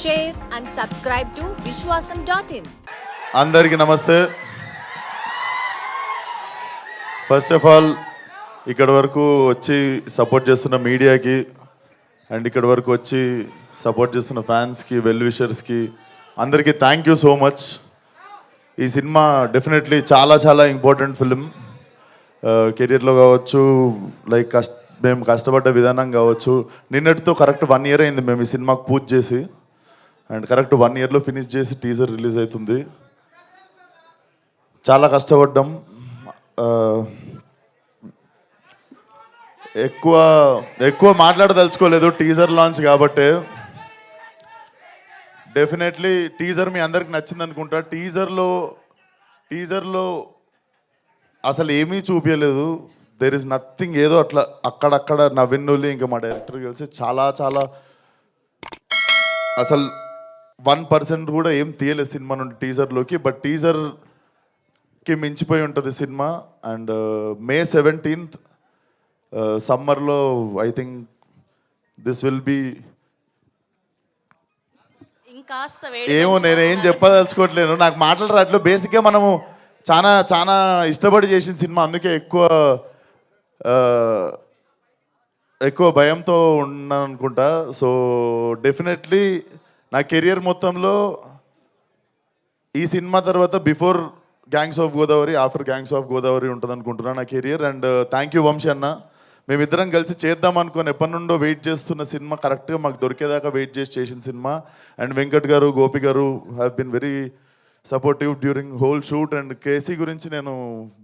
share and subscribe to Vishwasam.in. అందరికీ నమస్తే. First of all ఇక్కడ వరకు వచ్చి సపోర్ట్ చేస్తున్న మీడియాకి అండ్ ఇక్కడ వరకు వచ్చి సపోర్ట్ చేస్తున్న ఫ్యాన్స్కి వెల్ విషర్స్కి అందరికీ థ్యాంక్ యూ సో మచ్. ఈ సినిమా డెఫినెట్లీ చాలా చాలా ఇంపార్టెంట్ ఫిలిం. కెరీర్లో కావచ్చు, లైక్ మేము కష్టపడ్డ విధానం కావచ్చు. నిన్నటితో కరెక్ట్ 1 year అయింది మేము ఈ సినిమాకు పూజ చేసి, అండ్ కరెక్ట్ 1 yearలో ఫినిష్ చేసి టీజర్ రిలీజ్ అవుతుంది. చాలా కష్టపడ్డాం. ఎక్కువ మాట్లాడదలుచుకోలేదు, టీజర్ లాంచ్ కాబట్టి. డెఫినెట్లీ టీజర్ మీ అందరికి నచ్చింది అనుకుంటా. టీజర్లో అసలు ఏమీ చూపించలేదు. There is nothing. ఏదో అట్లా అక్కడక్కడ నవీనులు ఇంకా మా డైరెక్టర్ కలిసి చాలా చాలా అసలు 1% కూడా ఏం తీయలేదు సినిమా నుండి టీజర్లోకి. బట్ టీజర్కి మించిపోయి ఉంటుంది సినిమా. అండ్ May 17th సమ్మర్లో I think this will be ఏమో నేనేం చెప్పదలుచుకోవట్లేను, నాకు మాటలు రావట్లేదు. బేసిక్గా మనము చాలా చాలా ఇష్టపడి చేసిన సినిమా, అందుకే ఎక్కువ భయంతో ఉన్నాను అనుకుంటా. సో డెఫినెట్లీ నా కెరియర్ మొత్తంలో ఈ సినిమా తర్వాత before gangs of Godavari, after gangs of Godavari ఉంటుంది అనుకుంటున్నాను నా career. And thank you Vamsi అన్న. మేమిద్దరం కలిసి చేద్దాం అనుకుని ఎప్పటి నుండో వెయిట్ చేస్తున్న సినిమా కరెక్ట్గా మాకు దొరికేదాకా వెయిట్ చేసిన cinema. And Venkat garu, Gopi garu have been very supportive during whole shoot. And KC గురించి నేను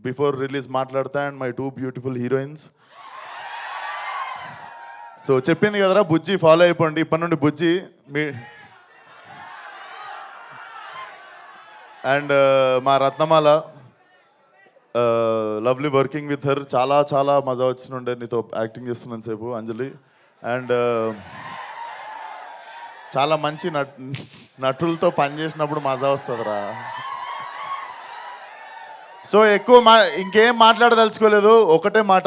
బిఫోర్ రిలీజ్ మాట్లాడతా. And my 2 beautiful heroines. So చెప్పింది కదరా బుజ్జి, ఫాలో అయిపోండి ఇప్పటి నుండి బుజ్జి మీ. అండ్ మా రత్నమాల, లవ్లీ వర్కింగ్ విత్ హర్. చాలా చాలా మజా వచ్చినుండే నీతో యాక్టింగ్ చేస్తున్నాను సేపు, అంజలి. అండ్ చాలా మంచి నటులతో పనిచేసినప్పుడు మజా వస్తుందిరా. సో ఎక్కువ ఇంకేం మాట్లాడదలుచుకోలేదు, ఒకటే మాట.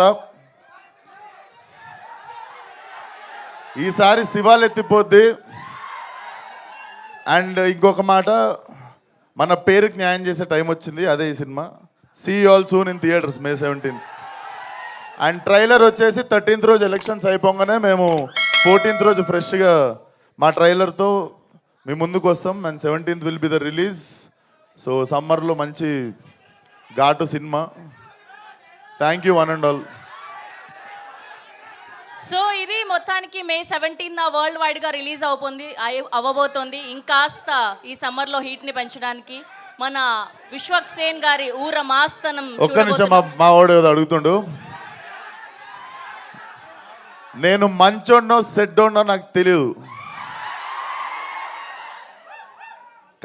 ఈసారి శివాలు ఎత్తిపోద్ది. అండ్ ఇంకొక మాట, మన పేరుకి న్యాయం చేసే టైం వచ్చింది, అదే ఈ cinema. See all soon in theatres May 17th. And trailer వచ్చేసి 13th రోజు ఎలక్షన్స్ అయిపోగానే మేము 14th రోజు ఫ్రెష్గా మా ట్రైలర్తో మీ ముందుకు వస్తాం. And 17th will be the release. So సమ్మర్లో మంచి ఘాటు cinema. Thank you one and all. So ఇది మొత్తానికి May 17th వరల్డ్ వైడ్గా రిలీజ్ అవ్వబోతోంది. ఇంకాస్త ఈ సమ్మర్లో హీట్ని పెంచడానికి మన విశ్వక్సేన్ గారి ఊర మాస్తనం. ఒక్క నిమిషం, మా వాడు అడుగుతుండు. నేను మంచోడ్నో సెడ్డోడ్నో నాకు తెలియదు,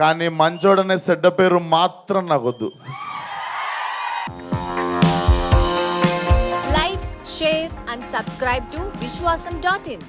కానీ మంచోడనే సెడ్డ పేరు మాత్రం నాకు వద్దు. Like, share and subscribe to Vishwasam.in.